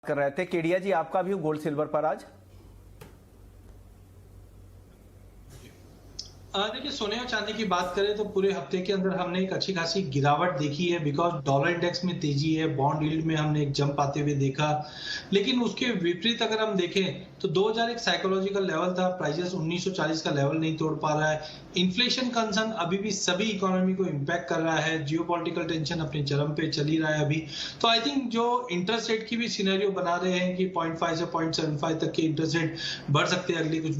कर रहे थे। केडिया जी, आपका व्यू गोल्ड सिल्वर पर आज? देखिए, सोने और चांदी की बात करें तो पूरे हफ्ते के अंदर हमने एक अच्छी खासी गिरावट देखी है, बिकॉज डॉलर इंडेक्स में तेजी है, बॉन्ड यील्ड में हमने एक जंप आते हुए देखा। लेकिन उसके विपरीत अगर हम देखें तो 2000 एक साइकोलॉजिकल लेवल था, प्राइसेस 1940 का लेवल नहीं तोड़ पा रहा है। इन्फ्लेशन कंसर्न अभी भी सभी इकोनॉमी को इम्पैक्ट कर रहा है, जियोपॉलिटिकल टेंशन अपने चरम पे चल ही रहा है अभी। तो आई थिंक जो इंटरेस्ट रेट की भी सिनेरियो बना रहे हैं कि 0.5 से 0.75 तक के इंटरेस्ट रेट बढ़ सकते हैं अगली कुछ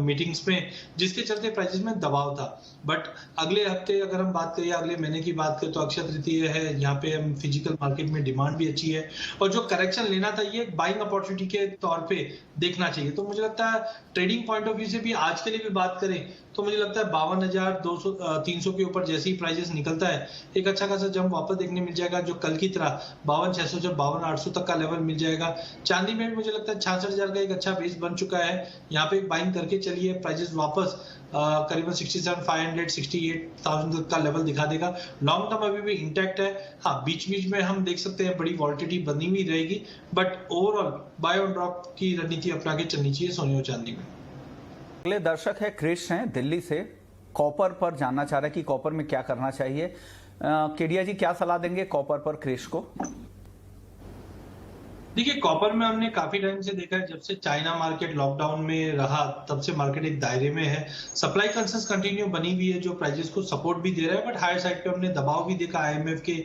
मीटिंग्स में, जिसके चलते प्राइसेस में दबाव था। बट अगले हफ्ते अगर हम बात करें, अगले महीने की बात करें तो अक्षय तृतीय है, यहाँ पे हम फिजिकल मार्केट में डिमांड भी अच्छी है और जो करेक्शन लेना था ये बाइंग अपॉर्चुनिटी के तौर पे देखना चाहिए। तो मुझे लगता है ट्रेडिंग पॉइंट ऑफ व्यू से भी आज के लिए भी बात करें तो मुझे लगता है 52,200 300 के ऊपर जैसे ही प्राइसेस निकलता है एक अच्छा खासा जंप वापस देखने मिल जाएगा, जो कल की तरह 52,600 से 52,800 तक का लेवल मिल जाएगा। चांदी में भी मुझे लगता है 66,000 का एक अच्छा बेस बन चुका है, यहाँ पे बाइंग करके चलिए, प्राइसेस वापस करीबन 67,500 68,000 तक का लेवल दिखा देगा। लॉन्ग टर्म अभी भी इंटैक्ट है। हाँ, बीच बीच में हम देख सकते हैं बड़ी वॉलिटिलिटी बनी हुई रहेगी, but overall buy on drop की रणनीति अपना के चलनी चाहिए सोने और चांदी में। अगले दर्शक है क्रिश हैं दिल्ली से, कॉपर पर जानना चाह रहे हैं कि कॉपर में क्या करना चाहिए। केडिया जी, क्या सलाह देंगे कॉपर पर क्रिश को? देखिए, कॉपर में हमने काफी टाइम से देखा है, जब से चाइना मार्केट लॉकडाउन में रहा तब से मार्केट एक दायरे में है। सप्लाई कंसर्न्स कंटिन्यू बनी हुई है जो प्राइसेस को सपोर्ट भी दे रहा है, बट हायर साइड पे हमने दबाव भी देखा आईएमएफ के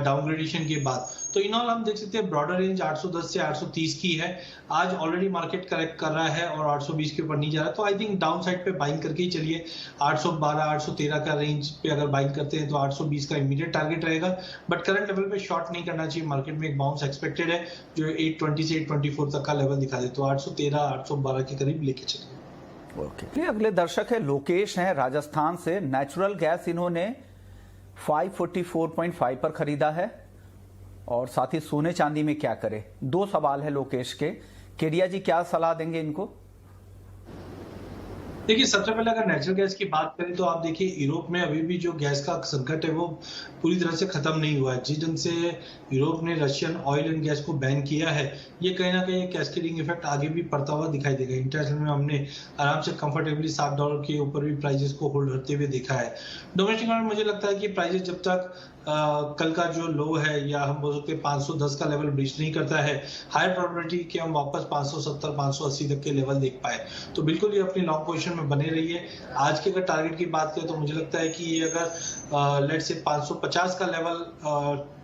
डाउनग्रेडेशन के बाद। तो इन ऑल हम देख सकते हैं ब्रॉडर रेंज 810 से 830 की है। आज ऑलरेडी मार्केट करेक्ट कर रहा है और 820 के ऊपर नहीं जा रहा, तो आई थिंक डाउन साइड पे बाइंग करके ही चलिए। 812 813 का रेंज पे अगर बाइंग करते हैं तो 820 का इमीडिएट टारगेट रहेगा, बट करंट लेवल पे शॉर्ट नहीं करना चाहिए। मार्केट में एक बाउंस एक्सपेक्टेड है जो 820 से 824 तक का लेवल दिखा दे, तो 813 812 के करीब लेके चलिए। ओके। अगले दर्शक है लोकेश हैं राजस्थान से। नेचुरल गैस इन्होंने 544.5 पर खरीदा है और साथ ही सोने चांदी में क्या करे। दो सवाल है लोकेश के। केडिया जी, क्या सलाह देंगे इनको? देखिए, सबसे पहले अगर नेचुरल गैस की बात करें तो आप देखिए यूरोप में अभी भी जो गैस का संकट है वो पूरी तरह से खत्म नहीं हुआ है। जिस ढंग से यूरोप ने रशियन ऑयल एंड गैस को बैन किया है, ये कहीं ना कहीं कैस्केडिंग इफेक्ट आगे भी पड़ता हुआ दिखाई देगा। इंटरनेशनल में हमने आराम से कंफर्टेबली $7 के ऊपर भी प्राइसेस को होल्ड करते हुए देखा है। डोमेस्टिक में मुझे लगता है कि प्राइसेस जब तक कल का जो लो है या हम बोल सकते हैं 510 का लेवल ब्रीच नहीं करता है, हायर प्रोबेबिलिटी कि हम वापस 570 580 तक के लेवल देख पाए। तो बिल्कुल ये अपनी लॉन्ग पोजीशन में बने रहिए। आज के अगर टारगेट की बात करें तो मुझे लगता है कि ये अगर लेट्स से 550 का लेवल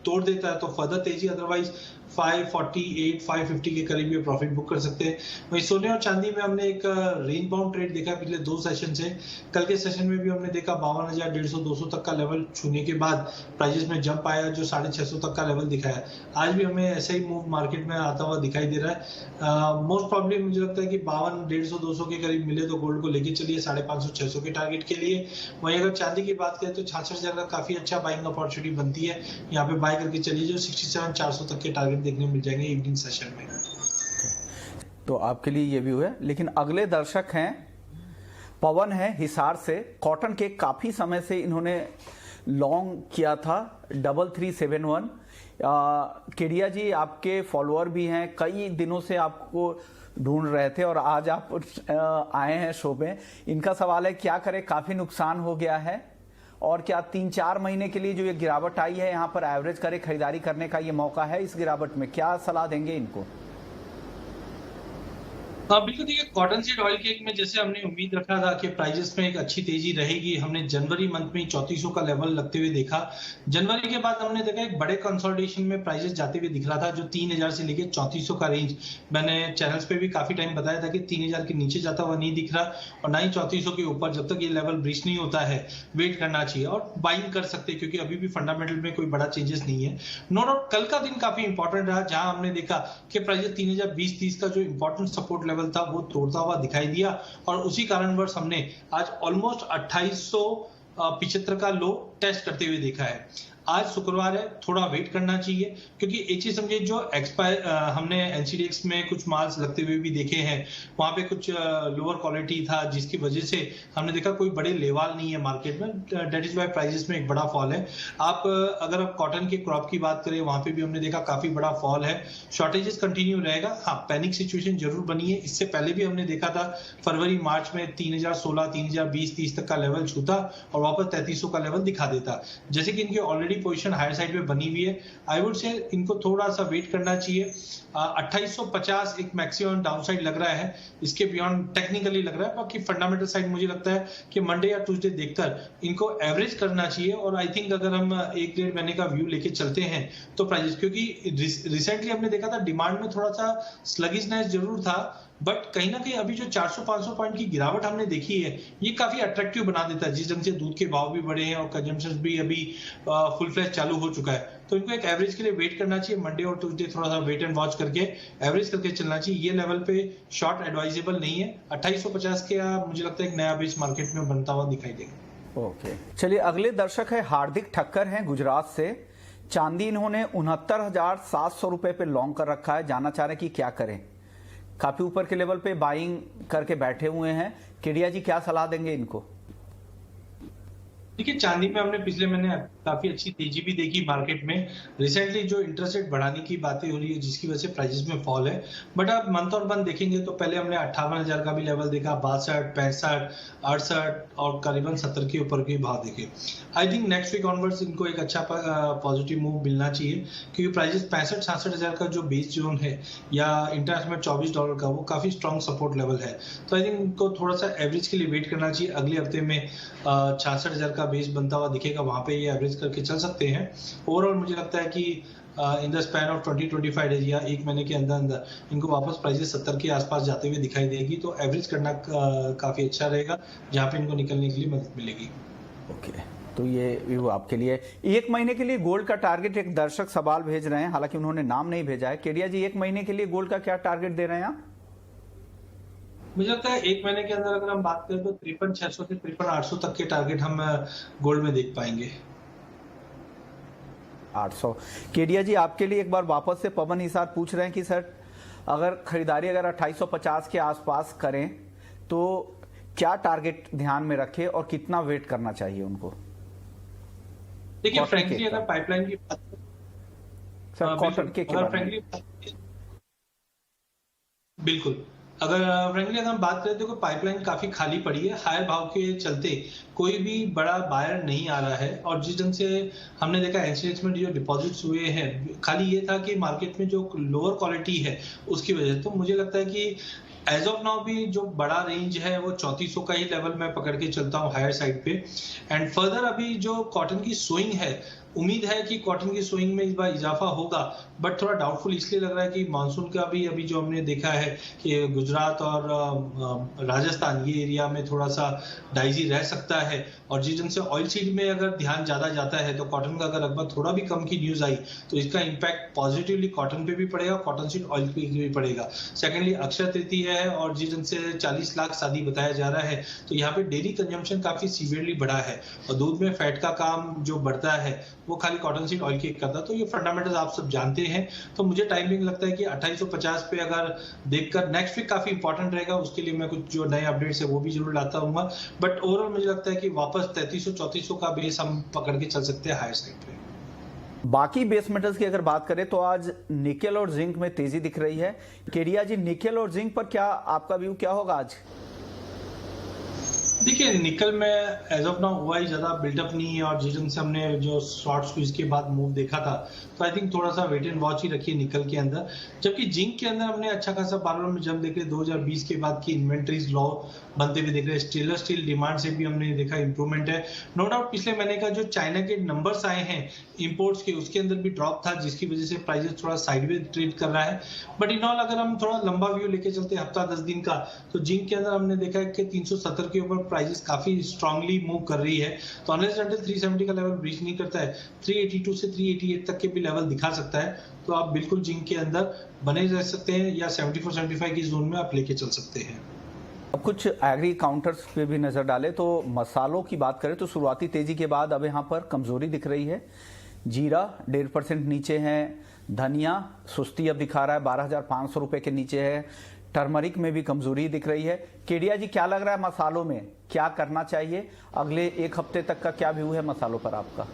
तोड़ देता है तो फर्दर तेजी, अदरवाइज 548 550 के करीब ये प्रॉफिट बुक कर सकते हैं। वहीं सोने और चांदी में हमने एक रेंज बाउंड ट्रेड देखा पिछले 2 सेशन से। कल के सेशन में भी हमने देखा 52,150 200 तक का लेवल छूने के बाद प्राइसेस में जंप आया जो 650 तक का लेवल दिखाया। आज भी हमें ऐसा ही मूव मार्केट में आता हुआ दिखाई दे रहा है। मोस्ट प्रॉब्ली मुझे लगता है कि 52 150 200 के करीब मिले तो गोल्ड को लेके चलिए 550 600 के टारगेट के लिए। वहीं अगर चांदी की बात करें तो 66,000 का काफी अच्छा बाइंग अपॉर्चुनिटी बनती है, यहाँ पे बाय करके चलिए, जो 67 400 तक के टारगेट देखने मिल जाएंगे इवनिंग सेशन में। तो आपके लिए ये व्यू है। लेकिन अगले दर्शक हैं पवन है हिसार से। कॉटन के काफी समय से इन्होंने लॉन्ग किया था 3371। केडिया जी, आपके फॉलोअर भी हैं, कई दिनों से आपको ढूंढ रहे थे और आज आप आए हैं शो पे। इनका सवाल है क्या करें, काफी नुकसान हो गया है और क्या 3-4 महीने के लिए जो ये गिरावट आई है यहाँ पर एवरेज करे खरीदारी करने का ये मौका है इस गिरावट में? क्या सलाह देंगे इनको? हाँ, बिल्कुल। देखिए, कॉटन सीड ऑयल केक में जैसे हमने उम्मीद रखा था कि प्राइसेस में एक अच्छी तेजी रहेगी, हमने जनवरी मंथ में 3400 का लेवल लगते हुए देखा। जनवरी के बाद हमने देखा एक बड़े कंसोलिडेशन में प्राइसेस जाते हुए दिख रहा था, जो 3000 से लेके 3400 का रेंज मैंने चैनल्स पे भी काफी टाइम बताया था कि 3000 के नीचे जाता हुआ नहीं दिख रहा और ना ही 3400 के ऊपर। जब तक ये लेवल ब्रीच नहीं होता है वेट करना चाहिए और बाइंग कर सकते हैं, क्योंकि अभी भी फंडामेंटल में कोई बड़ा चेंजेस नहीं है। नो डाउट कल का दिन काफी इंपॉर्टेंट रहा, जहां हमने देखा कि प्राइसेस 3020-30 का जो इंपॉर्टेंट सपोर्ट लेवल था वो तोड़ता हुआ दिखाई दिया और उसी कारणवश हमने आज ऑलमोस्ट 2875 का लो टेस्ट करते हुए देखा है। आज शुक्रवार है, थोड़ा वेट करना चाहिए, क्योंकि एक चीज समझिए, जो एक्सपायर हमने एनसीडीएक्स में कुछ माल्स लगते हुए भी देखे हैं, वहां पे कुछ लोअर क्वालिटी था, जिसकी वजह से हमने देखा कोई बड़े लेवाल नहीं है मार्केट में, डेट इज वाई प्राइसेस में एक बड़ा फॉल है। आप अगर आप कॉटन के क्रॉप की बात करें, वहां पे भी हमने देखा काफी बड़ा फॉल है, शॉर्टेजेस कंटिन्यू रहेगा। हाँ, पैनिक सिचुएशन जरूर बनी है, इससे पहले भी हमने देखा था फरवरी मार्च में 3016, 3020, 30 तक का लेवल छूता और वापस 3300 का लेवल दिखा देता। जैसे कि इनकी ऑलरेडी पोजीशन हायर साइड पे बनी हुई है, आई वुड से इनको थोड़ा सा वेट करना चाहिए। 2850 एक मैक्सिमम डाउनसाइड लग रहा है, इसके बियॉन्ड टेक्निकली लग रहा है। बाकी फंडामेंटल साइड मुझे लगता है कि मंडे या ट्यूसडे देखकर इनको एवरेज करना चाहिए। और आई थिंक अगर हम 1-1.5 महीने का व्यू लेके चलते हैं तो प्राइसेस, क्योंकि रिसेंटली हमने देखा था डिमांड में थोड़ा सा स्लगिशनेस जरूर था, बट कहीं ना कहीं अभी जो 400-500 पॉइंट की गिरावट हमने देखी है, ये काफी अट्रैक्टिव बना देता है। जिस ढंग से दूध के भाव भी बढ़े हैं और कंजम्पशन भी अभी फुल फ्लैश चालू हो चुका है, तो इनको एक एवरेज के लिए वेट करना चाहिए। मंडे और ट्यूसडे थोड़ा सा वेट एंड वॉच करके एवरेज करके चलना चाहिए। ये लेवल पे शॉर्ट एडवाइजेबल नहीं है। 2850 के मुझे लगता है एक नया बेस मार्केट में बनता हुआ दिखाई देगा। ओके, चलिए अगले दर्शक है हार्दिक ठक्कर हैं गुजरात से। चांदी इन्होंने 69,700 रुपए पे लॉन्ग कर रखा है, जानना चाह रहे हैं कि क्या करें। काफी ऊपर के लेवल पे बाइंग करके बैठे हुए हैं, केडिया जी क्या सलाह देंगे इनको? देखिए, चांदी में हमने पिछले महीने काफी अच्छी तेजी भी देखी मार्केट में। रिसेंटली जो इंटरेस्ट रेट बढ़ाने की बातें हो रही है, जिसकी वजह से प्राइसेस में फॉल है, बट आप मंथ और मंथ देखेंगे तो पहले हमने 58,000 का भी लेवल देखा, 62, 65, 68 और करीबन 70 के ऊपर के भाव देखे। I think next week onwards इनको एक अच्छा पॉजिटिव मूव मिलना चाहिए, क्योंकि प्राइसेस 65-66,000 का जो बेस जोन है या इंटरनेशनल में $24 का, वो काफी स्ट्रॉन्ग सपोर्ट लेवल है। तो आई थिंक इनको थोड़ा सा एवरेज के लिए वेट करना चाहिए। अगले हफ्ते में 66,000 का बेस बनता हुआ दिखेगा, वहां पे ये एवरेज करके चल सकते हैं। ओवरऑल मुझे लगता है कि in the span of 20-25 days या एक महीने के अंदर अंदर इनको वापस प्राइसेस 70 के आसपास जाते हुए दिखाई देगी, तो एवरेज करना काफी अच्छा रहेगा, जहां पे इनको निकलने के लिए मदद मिलेगी। ओके, तो ये व्यू आपके लिए। एक महीने के लिए गोल्ड का टारगेट, एक दर्शक सवाल भेज रहे हैं, हालांकि उन्होंने नाम नहीं भेजा है। केडिया जी, एक महीने के लिए गोल्ड का क्या टारगेट दे रहे हैं आप? मुझे लगता है एक महीने के अंदर अगर हम बात करें तो 53,600 से 53,800 तक के टारगेट हम गोल्ड में देख पाएंगे। 800। केडिया जी, आपके लिए एक बार वापस से पवन हिसार पूछ रहे हैं कि सर, अगर खरीदारी अगर 2850 के आसपास करें तो क्या टारगेट ध्यान में रखें और कितना वेट करना चाहिए उनको? देखिए, फ्रैंकली अगर पाइपलाइन की बात सर, कॉटन के बिल्कुल, अगर फ्रेंकली अगर हम बात करें तो पाइपलाइन काफी खाली पड़ी है। हायर भाव के चलते कोई भी बड़ा बायर नहीं आ रहा है, और जिस ढंग से हमने देखा एनसीडीएक्स में जो डिपॉजिट्स हुए हैं, खाली ये था कि मार्केट में जो लोअर क्वालिटी है उसकी वजह से। तो मुझे लगता है कि एज ऑफ नाउ भी जो बड़ा रेंज है वो 3400 का ही लेवल मैं पकड़ के चलता हूँ हायर साइड पे। एंड फर्दर अभी जो कॉटन की सोइंग है, उम्मीद है कि कॉटन की सोइंग में इस बार इजाफा होगा, बट थोड़ा डाउटफुल इसलिए लग रहा है कि मानसून का भी अभी जो हमने देखा है कि गुजरात और राजस्थान ये एरिया में थोड़ा सा डाइजी रह सकता है। और जिस ढंग से ऑयल सीड में अगर ध्यान ज्यादा जाता है तो कॉटन का अगर लगभग थोड़ा भी कम की न्यूज आई तो इसका इम्पैक्ट पॉजिटिवली कॉटन पे भी पड़ेगा, कॉटन सीड ऑयल पे भी पड़ेगा। सेकेंडली अक्षय तृतीया है और जिस ढंग से 40 लाख शादी बताया जा रहा है, तो यहाँ पे डेली कंजम्पशन काफी सीवियरली बढ़ा है, और दूध में फैट का काम जो बढ़ता है वो खाली कॉटन सीड ऑयल केक करता है। तो ये फंडामेंटल्स आप सब जानते हैं। तो मुझे टाइमिंग लगता है कि 2850 पे अगर देखकर नेक्स्ट वीक काफी इंपॉर्टेंट रहेगा, उसके लिए मैं कुछ जो नए अपडेट्स है वो भी जरूर लाता हूँ। बट ओवरऑल मुझे लगता है कि वापस 3300-3400 का बेस हम पकड़ के चल सकते हैं हायर साइड पे। बाकी बेस मेटल्स की अगर बात करें तो आज निकेल और जिंक में तेजी दिख रही है। केडिया जी, निकेल और जिंक पर क्या आपका व्यू क्या होगा आज? देखिए, निकल में एज ऑफ नाउ हुआ ही ज्यादा बिल्डअप नहीं है, और जिस ढंग से हमने जो शॉर्ट स्क्वीज के बाद मूव देखा था, तो आई थिंक थोड़ा सा वेट एंड वॉच ही रखिए निकल के अंदर। जबकि जिंक के अंदर हमने अच्छा खासा बारह में जम देख रहे 2020 के बाद की इन्वेंट्रीज लॉ बनते हुए देख रहे हैं। स्टेनलेस स्टील डिमांड से भी हमने देखा इंप्रूवमेंट है। नो डाउट पिछले महीने का जो चाइना के नंबर्स आए हैं इंपोर्ट्स के, उसके अंदर भी ड्रॉप था, जिसकी वजह से प्राइसेस थोड़ा साइडवेज ट्रेड कर रहा है। बट इन ऑल अगर हम थोड़ा लंबा व्यू लेके चलते हैं हफ्ता 10 दिन का, तो जिंक के अंदर हमने देखा है कि 370 के ऊपर प्राइसेस काफी स्ट्रांगली मूव कर रही है। तो अनलेस अंटिल 370 का लेवल ब्रीच नहीं करता है, 382 से 388 तक के भी लेवल दिखा सकता है। तो आप बिल्कुल जिंक के अंदर बने रह सकते हैं, या 74-75 की जोन में आप लेके चल सकते हैं। अब कुछ एग्री काउंटर्स पे भी नजर डालें तो मसालों की बात करें तो शुरुआती तेजी के बाद अब यहाँ पर कमजोरी दिख रही है। जीरा 1.5% नीचे है, धनिया सुस्ती अब दिखा रहा है, 12,500 रुपए के नीचे है। टर्मरिक में भी कमजोरी दिख रही है। केडिया जी, क्या लग रहा है मसालों में क्या करना चाहिए? अगले एक हफ्ते तक का क्या व्यू है मसालों पर आपका?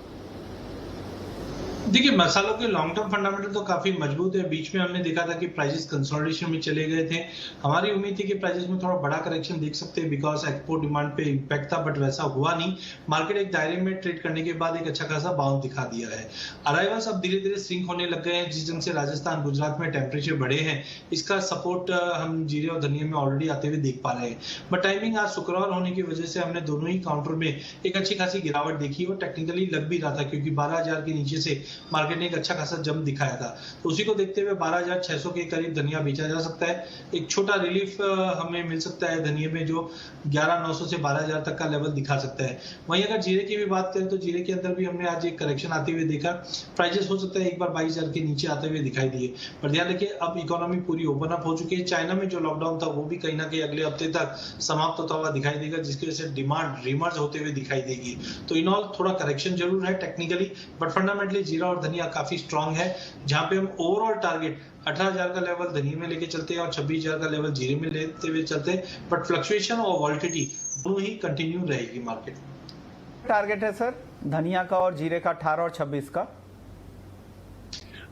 देखिए, मसालों के लॉन्ग टर्म फंडामेंटल तो काफी मजबूत है। बीच में हमने देखा था कि प्राइसेस कंसोलिडेशन में चले गए थे। हमारी उम्मीद थी कि प्राइसेस में थोड़ा बड़ा करेक्शन देख सकते हैं बिकॉज एक्सपोर्ट डिमांड पे इम्पैक्ट था, बट वैसा हुआ नहीं। मार्केट एक दायरे में ट्रेड करने के बाद एक अच्छा खासा बाउंस दिखा दिया है। अराइवल्स अब धीरे धीरे सिंक होने लग गए हैं। जिस ढंग से राजस्थान गुजरात में टेम्परेचर बढ़े हैं, इसका सपोर्ट हम जीरे और धनिया में ऑलरेडी आते हुए देख पा रहे हैं। बट टाइमिंग आज शुक्रवार होने की वजह से हमने दोनों ही काउंटर में एक अच्छी खासी गिरावट देखी और टेक्निकली लग भी रहा था क्योंकि 12,000 के नीचे से मार्केट ने एक अच्छा खासा जंप दिखाया था। तो उसी को देखते हुए 12,600 के करीब धनिया बेचा जा सकता है। एक छोटा रिलीफ हमें मिल सकता है धनिया में, जो 11,900 से 12,000 तक का लेवल दिखा सकता है। वहीं अगर जीरे की भी बात करें तो जीरे के अंदर भी हमने आज एक करेक्शन आते हुए देखा। प्राइसेस हो सकता है एक बार 22,000 के नीचे आते हुए दिखाई दिए, पर ध्यान रखिए अब इकोनॉमी पूरी ओपन अप हो चुकी है। चाइना में जो लॉकडाउन था वो भी कहीं ना कहीं अगले हफ्ते तक समाप्त होता हुआ दिखाई देगा, जिसकी वजह से डिमांड रिमर्ज होते हुए दिखाई देगी। तो इन ऑल थोड़ा करेक्शन जरूर है टेक्निकली, बट फंडामेंटली जीरा और धनिया काफी स्ट्रॉन्ग है, जहां पे हम ओवरऑल टारगेट 18,000 का लेवल धनिया में लेके चलते हैं और 26,000 का लेवल जीरे में लेते हुए चलते हैं। बट फ्लक्चुएशन और वॉलिटिलिटी दोनों ही कंटिन्यू रहेगी मार्केट में। टारगेट है सर धनिया का और जीरे का 18 और 26 का?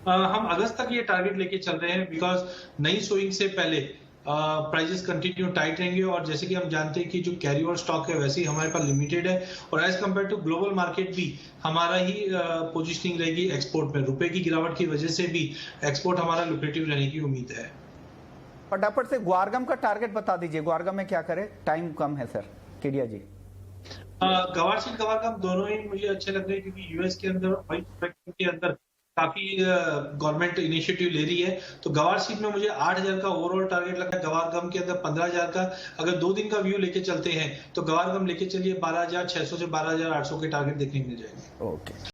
हम अगस्त तक ये टारगेट लेके चल रहे हैं बिकॉज नई सोइंग से पहले प्राइसेस कंटिन्यू टाइट रहेंगे और जैसे कि हम जानते हैं कि जो कैरी ओवर स्टॉक है वैसे ही हमारे पास लिमिटेड है और as compare to global market भी हमारा ही पोजीशनिंग रहेगी एक्सपोर्ट में। रुपए की गिरावट की वजह से भी एक्सपोर्ट हमारा लुक्रेटिव रहने की उम्मीद है। फटाफट से ग्वारगम का टारगेट बता दीजिए, ग्वारगम में क्या करे? टाइम कम है सर। केडिया जी, गवारशीट गवारगम दोनों ही मुझे अच्छे लग रहे हैं क्योंकि यूएस के अंदर ऑयल प्रोडक्शन के अंदर काफी गवर्नमेंट इनिशिएटिव ले रही है। तो गवारशीट में मुझे 8,000 का ओवरऑल टारगेट लगा है। गवारगम के अंदर 15,000 का अगर 2 दिन का व्यू लेके चलते हैं तो गवारगम लेके चलिए 12,600 से 12,800 के टारगेट देखने मिल जाएंगे। ओके।